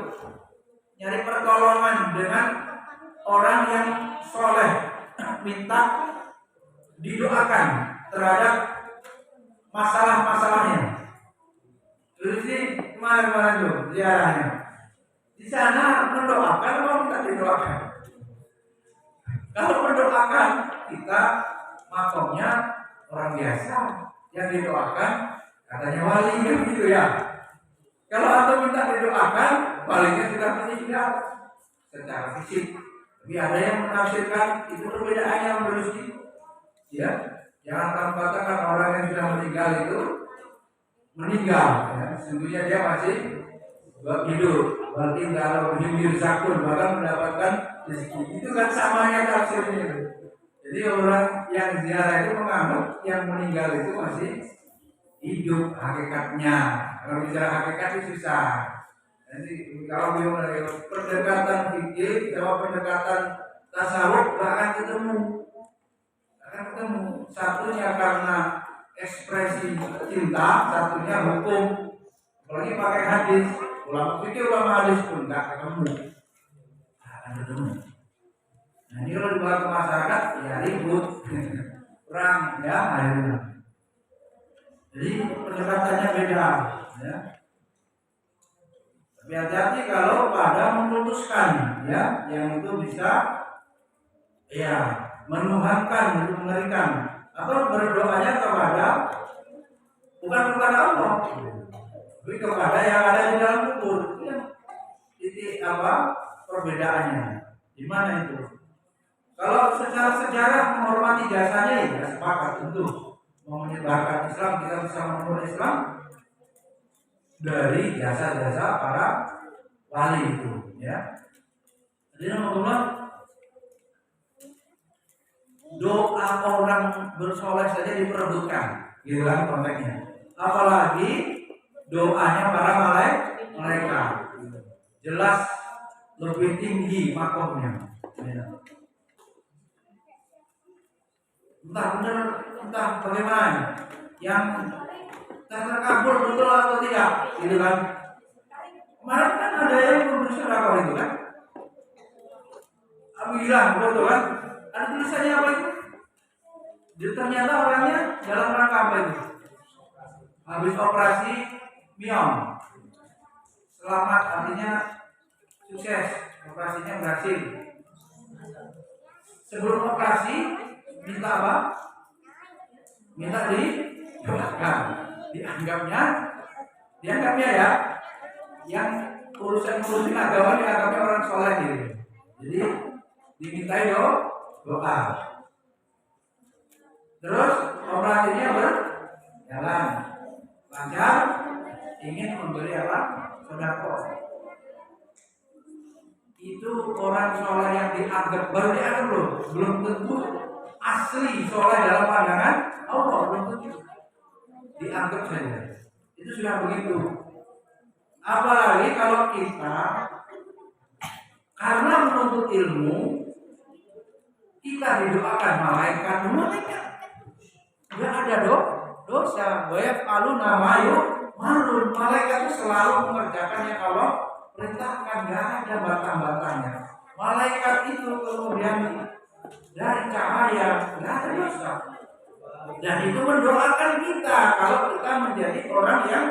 Nyari pertolongan dengan orang yang soleh, minta didoakan terhadap masalah-masalahnya. Terus ini kemana-mana tuh ziarahnya? Di sana mendoakan atau minta didoakan? Kalau mendoakan, kita makomnya orang biasa, yang didoakan katanya wali kan gitu ya. Kalau atau minta didoakan, walinya sudah meninggal secara fisik. Tapi ada yang menafsirkan itu perbedaannya menurut ya. Jangan kamu katakan orang yang sudah meninggal itu meninggal, ya. Sesungguhnya dia masih hidup. Berarti kalau hidup zakun bahkan mendapatkan rezeki. Itu kan samanya tafsirnya. Jadi orang yang ziarah itu menganggap yang meninggal itu masih hidup hakikatnya. Kalau bicara hakikat itu susah. Jadi kalau bilang pendekatan fikih, kalau pendekatan tasawuf akan ketemu. Satunya karena ekspresi cinta, satunya hukum. Apalagi pakai hadis. Ulama fikih, ulama hadis pun nggak ketemu. Akan ketemu. Nah ini kalau dibawa ke masyarakat ya ribut, perang ya akhirnya. Jadi pendekatannya beda, ya. Tapi hati-hati kalau pada memutuskan, ya, yang itu bisa, ya, menuhankan, itu mengerikan, atau berdoanya kepada bukan kepada Allah, tapi kepada yang ada di dalam kubur. Ya. Titik apa perbedaannya? Di mana itu? Kalau secara sejarah menghormati jasanya ya sepakat tentu. Mau menyebarkan Islam, kita bisa menemukan Islam dari jasa-jasa para wali itu, ya. Jadi teman-teman, doa orang bersoleh saja diperebutkan, gitu kan konteksnya. Apalagi doanya para malaikat, jelas lebih tinggi makomnya. Ya. Entah benar, entah bagaimana, yang terkabul betul atau tidak, gitu kan? Kemarin kan ada yang berusaha apa itu kan? Bilang betul kan? Ada tulisannya apa itu? Jadi ternyata orangnya dalam rangka apa itu? Habis operasi miom, selamat, artinya sukses, operasinya berhasil. Sebelum operasi minta apa? Minta didoakan. Dianggapnya ya, yang urusan agama dianggapnya orang soleh gitu. Jadi dimintai doa. Terus operasinya berjalan lancar, ingin memberi apa? Sedekah. Itu orang soleh yang dianggap, baru dianggap loh, belum tentu asli soleh dalam pandangan Allah, belum tentu dianggap saja. Itu sudah begitu. Apalagi kalau kita karena menuntut ilmu, kita didoakan malaikat, nggak ada dosa. Wayaf alu namayu malun, malaikat itu selalu mengerjakan yang Allah perintahkan, nggak ada batang-batangnya. Malaikat itu kemudian dari cahaya, nggak ada dosa. Dan itu mendoakan kita kalau kita menjadi orang yang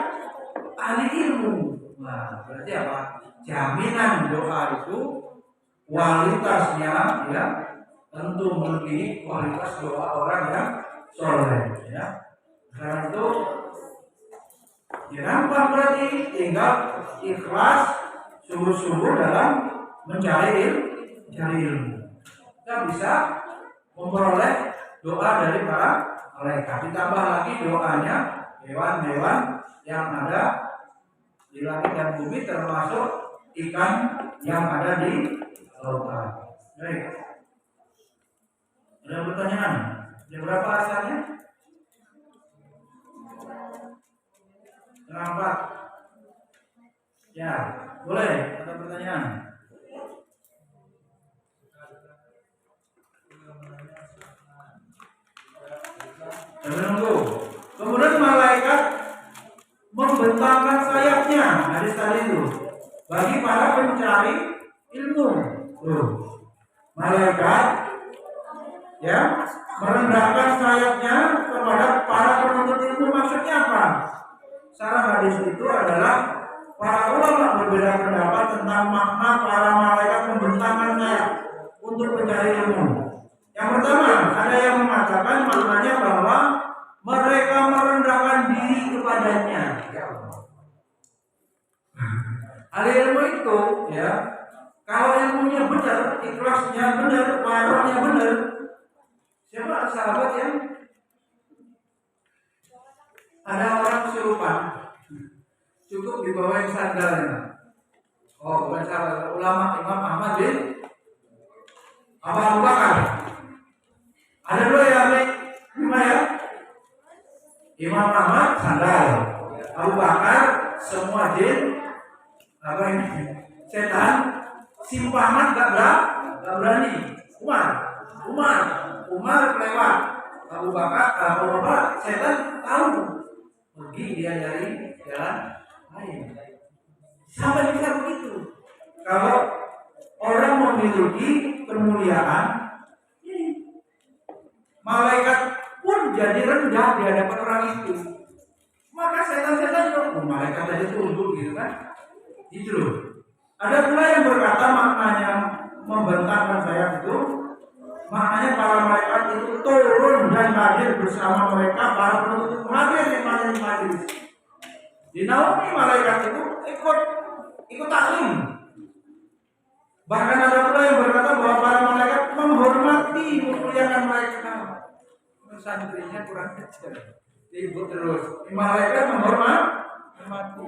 ahli ilmu. Nah, berarti apa? Jaminan doa itu kualitasnya ya tentu melebihi kualitas doa orang yang soleh. Ya. Karena itu gampang berarti tinggal ikhlas sungguh-sungguh dalam mencari ilmu. Kita bisa memperoleh doa dari para malaikat. Ditambah lagi doanya hewan-hewan yang ada di langit dan bumi, termasuk ikan yang ada di lautan. Baik. Ada pertanyaan? Jam berapa asalnya? Setengah 4. Ya, boleh. Ada pertanyaan? Menunggu. Kemudian malaikat membentangkan sayapnya, hadis tadi itu, bagi para pencari ilmu. Malaikat ya merendahkan sayapnya kepada para penuntut ilmu. Maksudnya apa? Salah hadis itu adalah para ulama berbeda pendapat tentang makna para malaikat membentangkan sayap untuk mencari ilmu. Yang pertama, ada yang mengatakan maknanya bahwa mereka merendahkan diri kepadanya. Hal ilmu itu, ya, kalau ilmunya benar, ikhlasnya benar, waroknya benar. Siapa sahabat yang ada orang kesurupan, cukup dibawain sandalnya. Oh, bukan sahabat, ulama Imam Ahmad bin Abu Bakar. Ada dua ya, lima ya. Imam Ahmad sandal, Abu Bakar semua jin, apa ini? Setan, simpangan gak berani. Umar kelewat. Abu Bakar, setan tahu, pergi dia dari jalan lain. Sampai bisa begitu. Kalau orang memiliki kemuliaan, malaikat pun jadi rendah di hadapan orang itu. Maka setan-setan itu, malaikat aja tunduk gitu kan? Gitu loh. Ada pula yang berkata maknanya membentangkan sayap itu, maknanya para malaikat itu turun dan hadir bersama mereka para penuntut ilmu, hadir di majelis. Dinaungi malaikat itu ikut taklim. Bahkan ada pula yang berkata bahwa para malaikat menghormati, memuliakan mereka. Santrinya kurang kecil, ribut terus. Malaikat menghormati.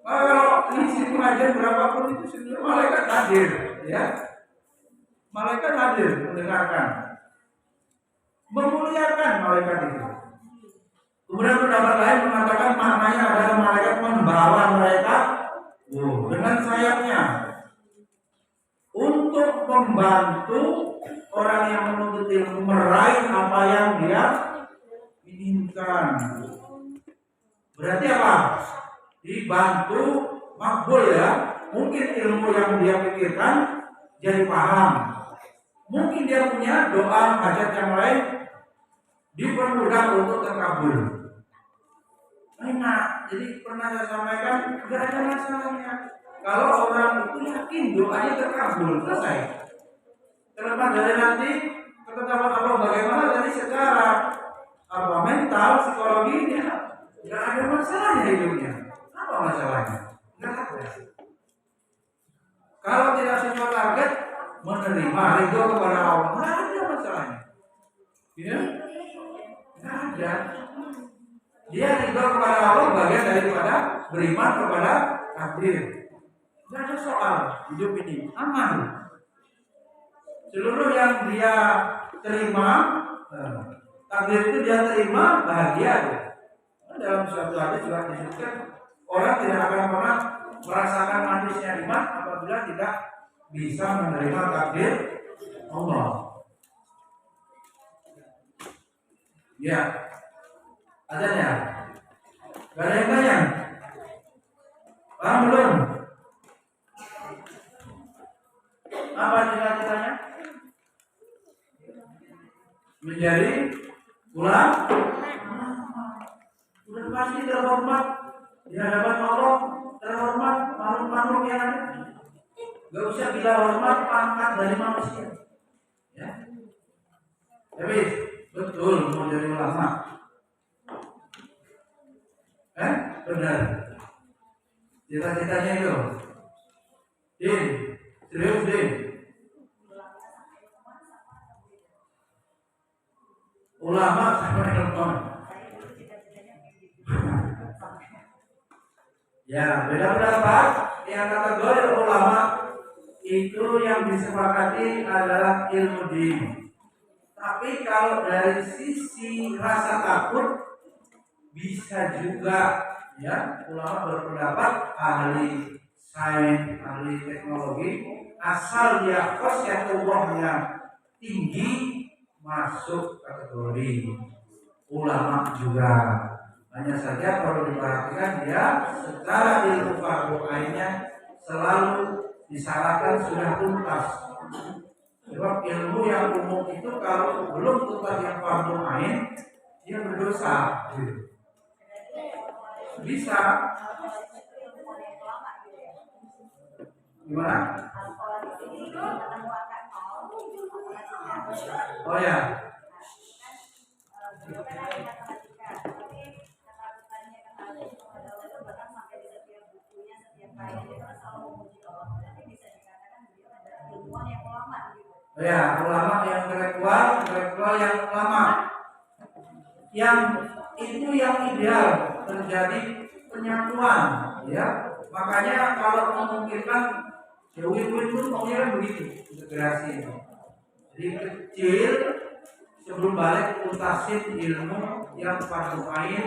Kalau di sini pengajian berapapun itu sendiri malaikat hadir, ya. Malaikat hadir mendengarkan, memuliakan malaikat itu. Kemudian pendapat lain mengatakan maknanya adalah malaikat membawa mereka dengan sayapnya untuk membantu orang yang menuntut ilmu meraih apa yang dia inginkan. Berarti apa? Dibantu makbul ya. Mungkin ilmu yang dia pikirkan jadi paham. Mungkin dia punya doa hajat yang lain dipermudah untuk terkabul. Enak. Jadi pernah saya sampaikan, tidak ada masalahnya. Kalau orang itu yakin doanya terkabul, selesai. Terlepas dari nanti ketetapan Allah bagaimana, jadi secara mental, psikologinya tidak ada masalahnya hidupnya. Apa masalahnya? Tidak ada. Kalau tidak sesuai target, menerima ridho kepada Allah, tidak ada masalahnya. Ya? Tidak ada. Dia ridho kepada Allah bagian daripada beriman kepada takdir. Tidak ada soal hidup ini aman. Seluruh yang dia terima, takdir itu dia terima, bahagia. Dalam suatu hadis juga disebutkan orang tidak akan pernah merasakan manisnya iman apabila tidak bisa menerima takdir Allah. Ya, adanya. Gak ada yang tanya? Paham belum? Apa cita-citanya? Menjadi ulama. Sudah pasti terhormat di hadapan Allah, terhormat makhluk-makhluk yang ada. Gak usah bila hormat pangkat dari manusia. Ya. Tapi betul mau jadi ulama. Benar. Cita-citanya itu. Din, serius Din. ulama sama ilmuwan. Ya, beda pendapat. Yang kategori ulama itu yang disepakati adalah ilmu din. Tapi kalau dari sisi rasa takut bisa juga ya ulama berpendapat ahli sains, ahli teknologi asal dia khosyatullah tinggi masuk kategori ulama juga. Hanya saja perlu diperhatikan dia secara ilmu fardu ainnya selalu disalahkan sudah tuntas. Sebab ilmu yang umum itu kalau belum tuntas yang fardu ain dia berdosa. Bisa. Gimana? Oh ya. Ya, ulama yang intelektual yang ulama. Yang itu yang ideal terjadi penyatuan, ya. Makanya kalau memungkinkan jauh-jauh itu maunya begitu, integrasi. Jadi kecil sebelum balik tuntasin ilmu yang fardu ain,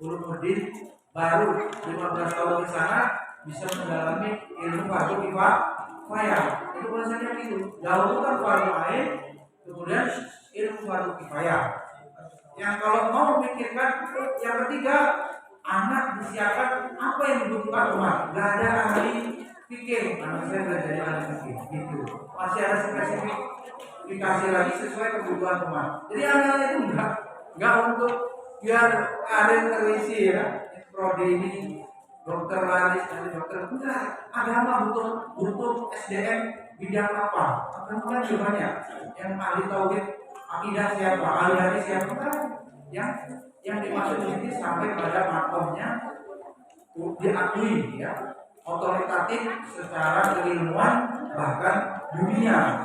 ulumuddin, baru 15 tahun di sana bisa mendalami ilmu fardu kifayah. Itu bahasanya gitu. Jauh itu kan fardu ain, kemudian ilmu fardu kifayah. Yang kalau mau memikirkan yang ketiga, anak disiapkan apa yang dibutuhkan umat. Gak ada ahli fikih, anak saya belajar jadi ahli fikih, gitu. Masih ada spesifikasi lagi sesuai kebutuhan umat. Jadi anak-anak itu enggak untuk biar ada yang terisi ya, prodi ini dokter laris dari dokter, enggak. Agama butuh SDM bidang apa? Agama kan juga banyak. Yang ahli tauhid, akidah siapa, ahli hadis siapa kan? Yang dimaksud di sini sampai pada makomnya diakui ya, otoritatif secara keilmuan bahkan dunia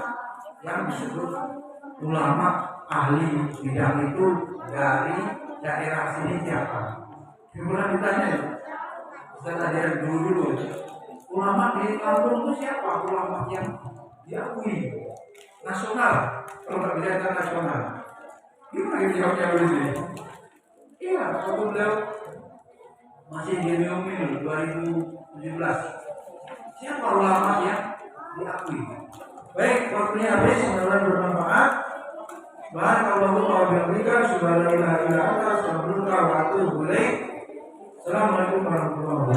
yang disebut ulama ahli bidang itu dari daerah sini siapa? Kemudian ditanya, saya tadi yang dulu ulama di kampung itu siapa? Ulama yang diakui nasional, kalau nggak bisa internasional. Gimana jawabnya begini? Iya, waktu beliau masih di Miumi 2017. Siapa ulama yang diakui? Baik, waktunya habis, mudah-mudahan bermanfaat. Barakallahu wabarakatuh. Subhanallah ila ila anta, astagfirullah wa atubu ilaik. Assalamualaikum warahmatullahi wabarakatuh.